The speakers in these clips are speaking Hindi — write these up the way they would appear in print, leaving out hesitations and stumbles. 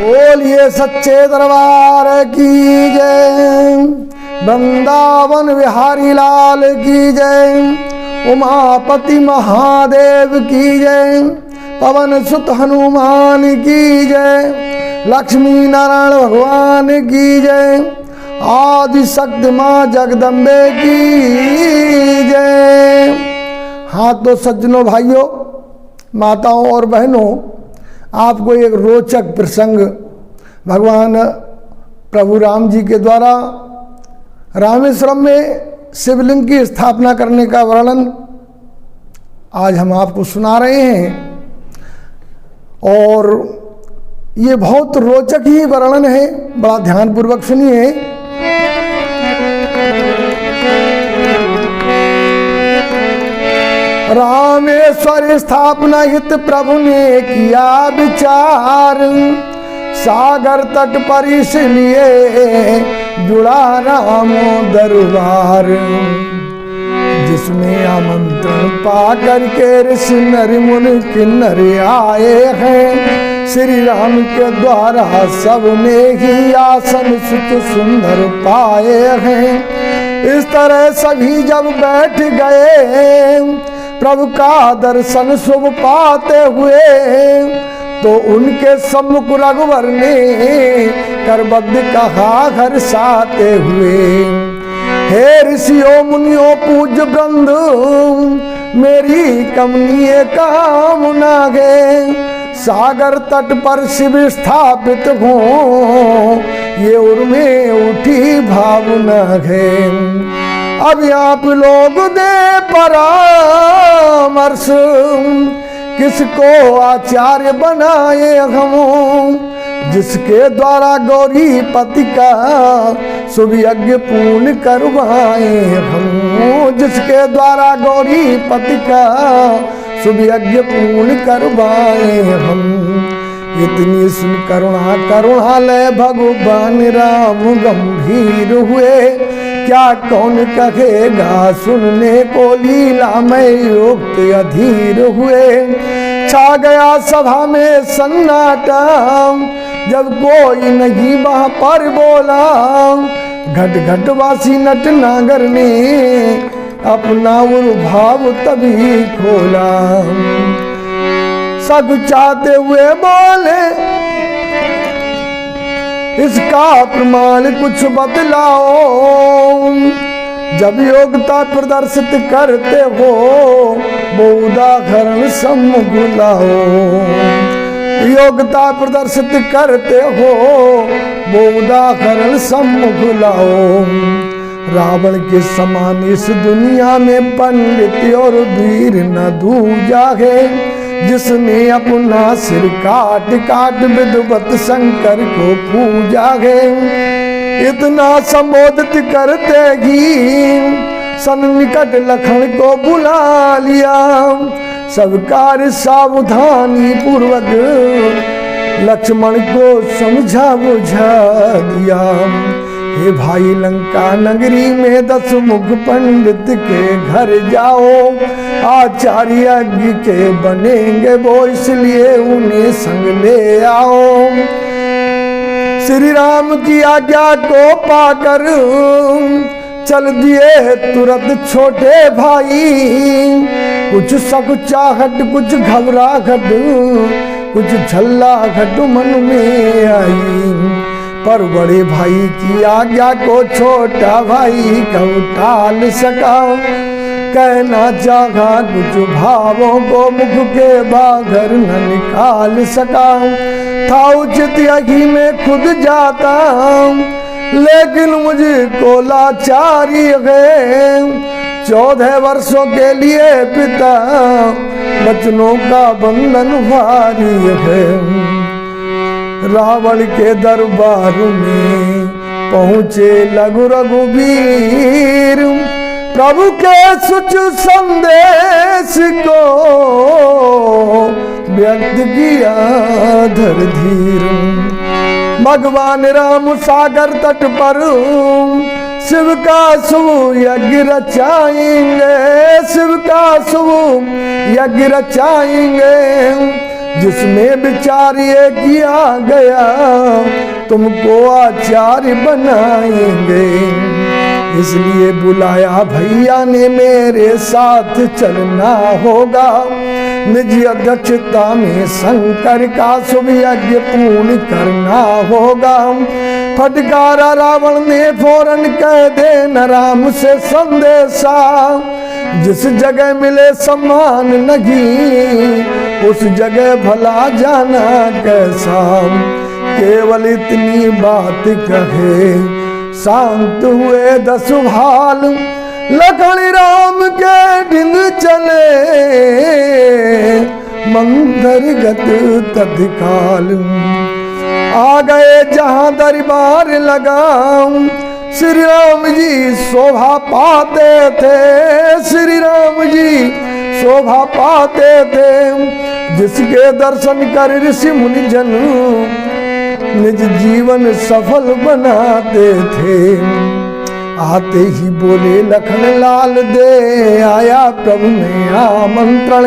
बोलिए सच्चे दरबार की जय, वृंदावन बिहारी लाल की जय, उमापति महादेव की जय, पवन सुत हनुमान की जय, लक्ष्मी नारायण भगवान की जय, आदि शक्ति माँ जगदम्बे की जय। हाँ तो सज्जनों, भाइयों, माताओं और बहनों, आपको एक रोचक प्रसंग भगवान प्रभु राम जी के द्वारा रामेश्वरम में शिवलिंग की स्थापना करने का वर्णन आज हम आपको सुना रहे हैं। और ये बहुत रोचक ही वर्णन है, बड़ा ध्यानपूर्वक सुनिए। रामेश्वर स्थापना हित प्रभु ने किया विचार, सागर तट पर इसलिए जुड़ा रामो दरबार, जिसमें आमंत्रण पा करके ऋषि नर मुनि किन्नर आए हैं। श्री राम के द्वारा सबने ही आसन सुत सुंदर पाए हैं। इस तरह सभी जब बैठ गए प्रभु का दर्शन शुभ पाते हुए, तो उनके सम्मुख रघुवर ने करबद्ध कहा हर्षाते हुए, हे ऋषियों मुनियों पूज्य वृंद, मेरी कमनीय कामना है, सागर तट पर शिव स्थापित हो, ये उर्मे उठी भावना है। अब आप लोग दे परामर्श, किसको आचार्य बनाए हम, जिसके द्वारा गौरी पति का शुभ यज्ञ पूर्ण करवाए हम, जिसके द्वारा गौरी पति का शुभ यज्ञ पूर्ण करवाए हम। इतनी सुन करुणा करुणालय भगवान राम गंभीर हुए, क्या कौन कहेगा सुनने को, लीला में युक्त अधीर हुए। छा गया सभा में सन्नाटा, जब कोई नहीं वहाँ पर बोला, घट घट वासी नट नागर ने अपना भाव तभी खोला। सब चाहते हुए बोले, इसका प्रमाण कुछ बतलाओ, जब योग्यता प्रदर्शित करते हो वो उदाहरण सम्मुख लाओ। योग्यता प्रदर्शित करते हो वो उदाहरण सम्मुख लाओ। रावण के समान इस दुनिया में पंडित और वीर न दूजा है, जिसने अपना सिर काट काट विद्वत शंकर को पूजा है। इतना संबोधित करते ही सन्निकट लखन को बुला लिया, सब कार्य सावधानी पूर्वक लक्ष्मण को समझा बुझा दिया। हे भाई, लंका नगरी में 10 मुख पंडित के घर जाओ, आचार्य यज्ञ के बनेंगे वो, इसलिए उन्हें संग ले आओ। श्री राम की आज्ञा को पाकर चल दिए तुरंत छोटे भाई, कुछ सकुचाहट कुछ घबराहट कुछ झल्लाहट मन में आई, पर बड़े भाई की आज्ञा को छोटा भाई कब टाल सका। कहना चाहा कुछ भावों को मुख के बाहर न निकाल सका, था उचित यही में खुद जाता, लेकिन मुझको लाचारी है। 14 वर्षों के लिए पिता बचनों का बंधन भारी है। रावण के दरबार में पहुँचे लघु रघुवीर, प्रभु के सुच संदेश को व्यक्त किया धर धीर। भगवान राम सागर तट पर शिव का शुभ यज्ञ रचाएंगे, शिव का शुभ यज्ञ रचाएंगे। जिसमें विचार ये किया गया तुमको आचार्य बनाएंगे। इसलिए बुलाया भैया ने मेरे साथ चलना होगा। निज अध्यक्षता में शंकर का शुभ यज्ञ पूर्ण करना होगा। फटकारा रावण ने फौरन कह दे न राम से संदेशा। जिस जगह मिले सम्मान नहीं उस जगह भला जाना कैसा। केवल इतनी बात कहे शांत हुए दस भाल। लखन राम के ढिंग चले मंदरगत तत्काल। आ गए जहां दरबार लगा श्री राम जी शोभा पाते थे। श्री राम जी शोभा पाते थे। जिसके दर्शन कर ऋषि मुनि जन निज जीवन सफल बनाते थे। आते ही बोले लखन लाल दे आया प्रभु ने आमंत्रण।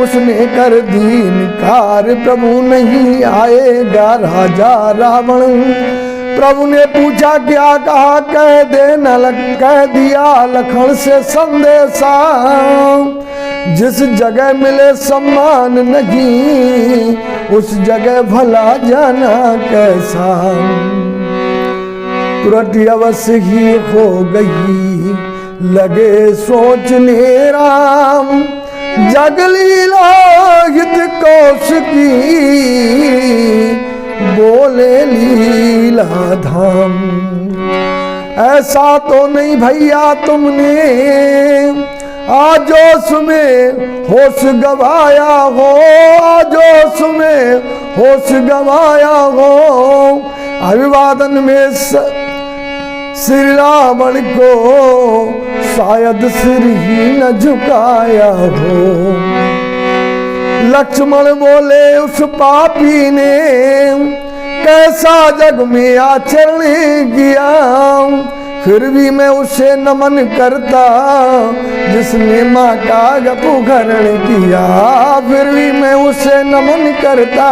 उसने कर दी इनकार प्रभु नहीं आएगा राजा रावण। प्रभु ने पूछा क्या कहा कह दे न कह दिया लखन से संदेशा। जिस जगह मिले सम्मान नहीं उस जगह भला जाना कैसा। तुरंत अवश्य ही हो गई लगे सोचने राम। जगलीला हित कोश की बोले लीला धाम। ऐसा तो नहीं भैया तुमने आजोश में होश गवाया हो। आजोश में होश गवाया हो। अभिवादन में श्री रावण को शायद सिर ही न झुकाया हो। लक्ष्मण बोले उस पापी ने कैसा जग में आचरण किया। फिर भी मैं उसे नमन करता जिसने माँ का अपहरण किया। फिर भी मैं उसे नमन करता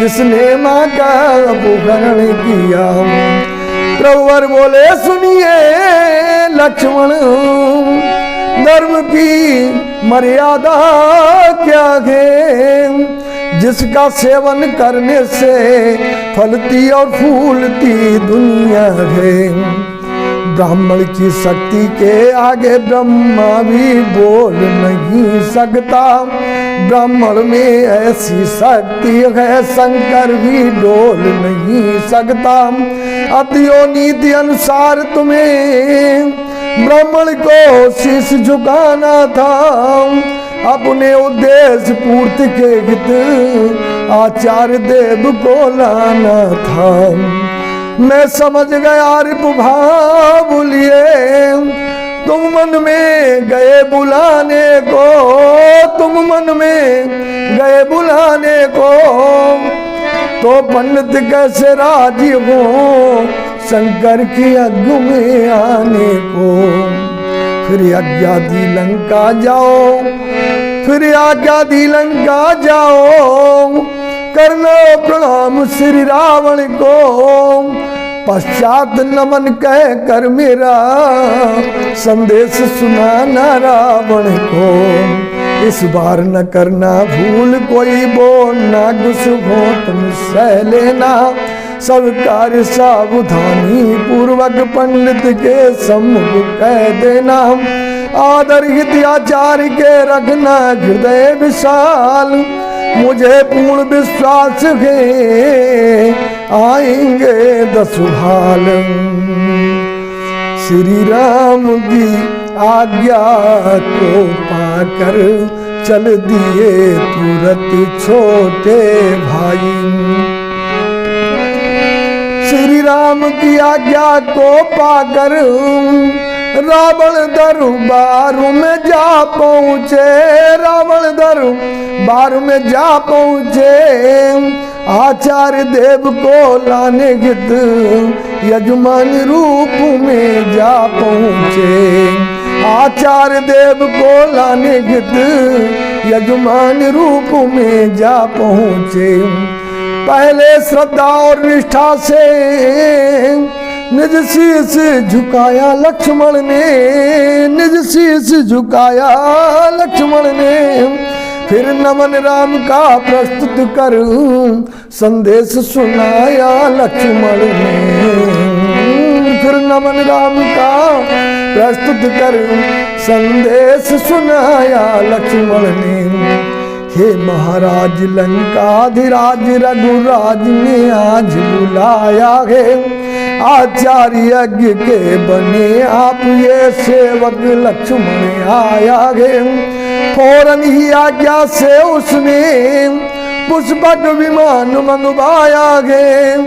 जिसने माँ का अपहरण किया। प्रभुवर बोले सुनिए लक्ष्मण धर्म की मर्यादा क्या है। जिसका सेवन करने से फलती और फूलती दुनिया है। ब्राह्मण की शक्ति के आगे ब्रह्मा भी बोल नहीं सकता। ब्राह्मण में ऐसी शक्ति है शंकर भी डोल नहीं सकता। अतियो नीति अनुसार तुम्हें ब्राह्मण को शीश झुकाना था। अपने उद्देश्य पूर्ति के हित आचार्य देव को लाना था। मैं समझ गया रिपुभाव लिए तुम मन में गए बुलाने को। तुम मन में गए बुलाने को तो पंडित कैसे राजी हो शंकर की यज्ञ में आने को। फिर आज्ञा दी लंका जाओ। फिर आज्ञा दी लंका जाओ। करना प्रणाम श्री रावण को। पश्चात नमन कह कर मेरा संदेश सुनाना रावण को। इस बार न करना भूल कोई बोलना कुछ हो तुम सह लेना। सब कार्य सावधानी पूर्वक पंडित के सम्मुख कह देना। आदर हित आचार्य के रखना हृदय विशाल। मुझे पूर्ण विश्वास है आएंगे दस भाल। श्री राम की आज्ञा को पाकर चल दिए तुरंत छोटे भाई। श्री राम की आज्ञा को पाकर रावण दरबार में जा पहुँचे। रावण दरबार में जा पहुँचे। आचार्य देव को लाने हित यजमान रूप में जा पहुँचे। आचार्य देव को लाने गित यजमान रूप में जा पहुँचे। पहले श्रद्धा और निष्ठा से निज शीश झुकाया लक्ष्मण ने, निज शीश झुकाया लक्ष्मण ने। फिर नमन राम का प्रस्तुत कर संदेश सुनाया लक्ष्मण ने। फिर नमन राम का प्रस्तुत कर संदेश सुनाया लक्ष्मण ने। हे महाराज लंकाधिराज रघुराज ने आज बुलाया है, आचार्य यज्ञ के बने आप ये सेवक लक्ष्मण आया है। फौरन ही आज्ञा से उसने पुष्पक विमान मंगवाया है।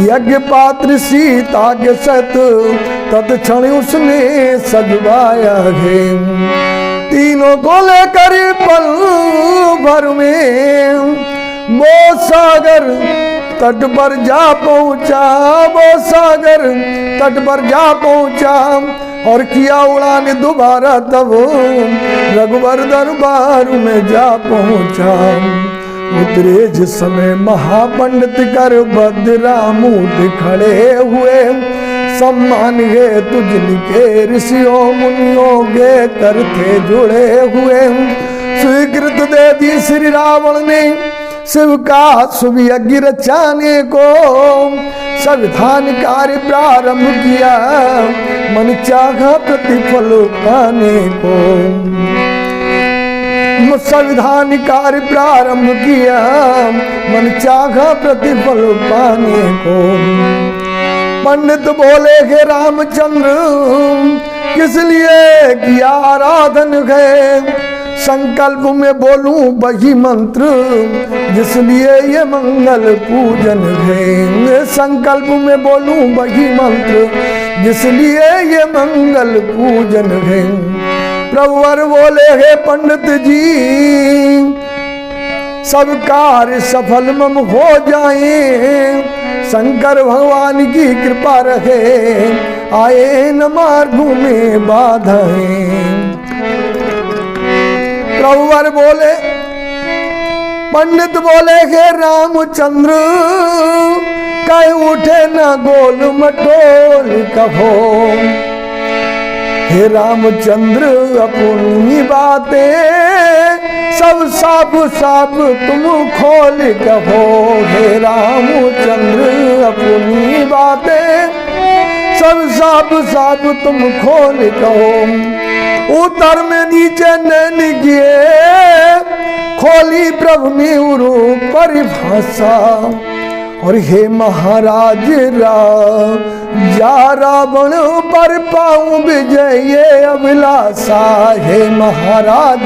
यज्ञ पात्र सीता के सत तत्क्षण उसने सजवाया है। तीनों को लेकर पल भर में वो सागर तट पर जा पहुंचा, वो सागर तट पर जा पहुंचा। और किया उड़ान दोबारा तब रघुवर दरबार में जा पहुंचा। उतरे जिस समय महापंडित कर भद्रामूर्त खड़े हुए, सम्मान है तुझके ऋषियों मुनियों के कर थे जुड़े हुए। स्वीकृत दे दी श्री रावण ने शिव का शुभ यज्ञ रचाने को। संविधान कार्य प्रारंभ किया मन चाहा प्रतिफल पाने को। संविधान कार्य प्रारंभ किया मन चाहा प्रतिफल पाने को। पंडित बोले हे रामचंद्र किस लिए किया आराधन है। संकल्प में बोलूं वही मंत्र जिसलिए ये मंगल पूजन है। संकल्प में बोलूं वही मंत्र जिसलिए ये मंगल पूजन है। प्रभुवर बोले हे पंडित जी सब कार्य सफल मम हो जाए। शंकर भगवान की कृपा रहे आए न मार्गों में बाधाएं। प्रभुवर बोले पंडित बोले हे रामचंद्र कहीं उठे न गोल मटोल कहो। हे रामचंद्र अपनी बातें सब साफ साफ तुम खोल कहो। हे रामचंद्र अपनी बातें सब साफ साफ तुम खोल कहो। उतर में नीचे नैन किए खोली प्रभु ने परिभाषा। और हे महाराज जा रावण पर पाऊं विजय ये अभिलाषा। हे महाराज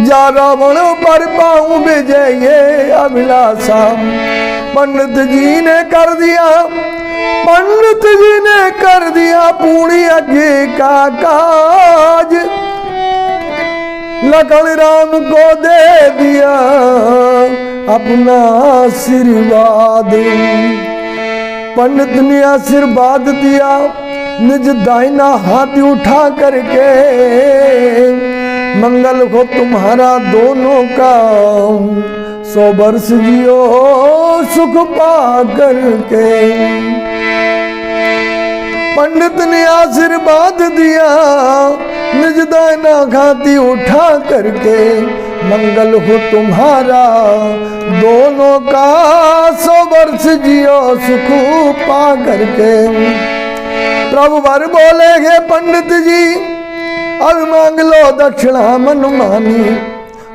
जा रावण पर पाऊं विजय ये अभिलाषा। पंडित जी ने कर दिया, पंडित जी ने कर दिया पूर्ण यज्ञ का काज। लखन राम को दे दिया अपना आशीर्वाद। पंडित ने आशीर्वाद दिया निज दाहिना हाथ उठा करके। मंगल हो तुम्हारा दोनों का 100 वर्ष जियो सुख पा करके। पंडित ने आशीर्वाद दिया निज दाना घाती उठा करके। मंगल हो तुम्हारा दोनों का 100 वर्ष जियो सुख पा करके। प्रभु वर बोले हे पंडित जी अब मांग लो दक्षिणा मन मानी।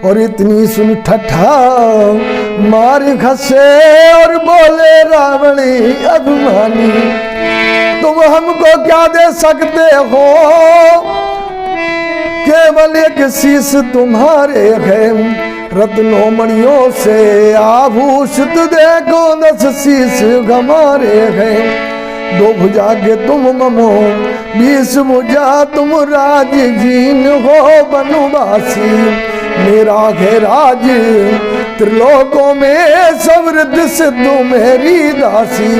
और इतनी सुन ठट्ठा मार खसे और बोले रावणी अभिमानी। तुम हमको क्या दे सकते हो केवल एक शीश तुम्हारे है। रत्नों मणियों से आभूषित देखो 10 शीश हमारे हैं। 2 भुजा के तुम ममो 20 भुजा तुम राजजीन हो वनवासी। मेरा है राज त्रिलोकों में समृद्ध सिद्धू मेरी दासी।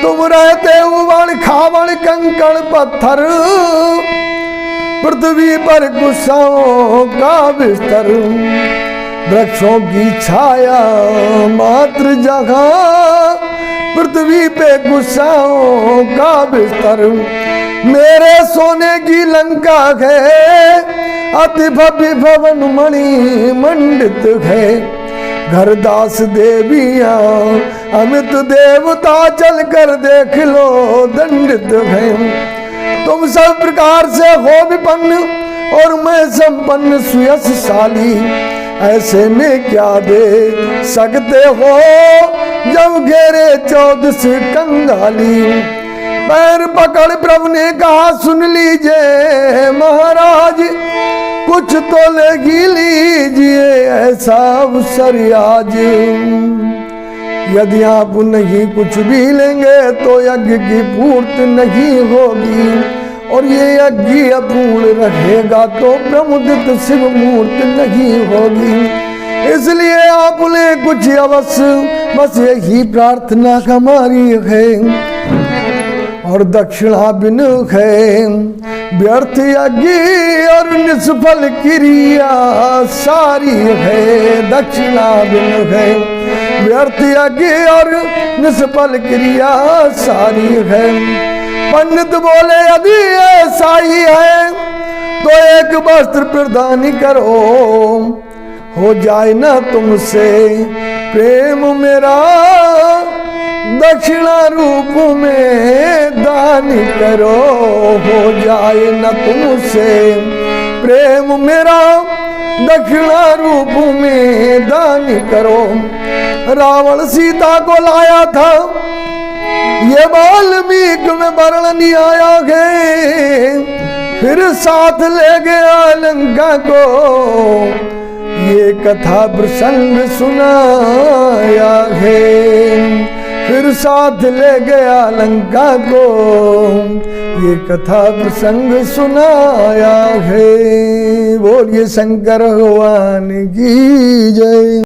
तुम रहते उबड़ खाबड़ कंकड़ पत्थर पृथ्वी पर गुस्साओं का बिस्तर, वृक्षों की छाया मात्र जगह, पृथ्वी पे गुस्साओं का बिस्तर, मेरे सोने की लंका है, अति भव्य भवन मणि मंडित है, घरदास देवियां अमित देवता चल कर देख लो दंडित है। तुम सब प्रकार से हो विपन्न और मैं संपन्न सुयशशाली, ऐसे में क्या दे सकते हो जब घेरे 14 कंगाली। पैर पकड़ प्रभु ने कहा सुन लीजिए महाराज, कुछ तो लेगी लीजिए ऐसा अवसर आज। यदि आप नहीं कुछ भी लेंगे तो यज्ञ की पूर्ति नहीं होगी, और ये यज्ञ अपूर्ण रहेगा तो प्रमुदित शिव मूर्ति नहीं होगी। इसलिए आपने कुछ अवश्य, बस यही प्रार्थना हमारी है, और दक्षिणा बिन है व्यर्थ यज्ञ और निष्फल क्रिया सारी है। दक्षिणा बिन है व्यर्थ यज्ञ और निष्फल क्रिया सारी है। पंडित बोले यदि ऐसा ही है तो एक वस्त्र प्रदान करो, हो जाए ना तुमसे प्रेम मेरा, दक्षिणा रूप में दान करो, हो जाए न तुमसे प्रेम मेरा, दक्षिणा रूप में दान करो। रावण सीता को लाया था, ये वाल्मीकि में वर्णन आया है, फिर साथ ले गया लंका को, ये कथा प्रसंग सुनाया है, फिर साथ ले गया लंका को, ये कथा प्रसंग सुनाया है। बोलिए शंकर भगवान की जय।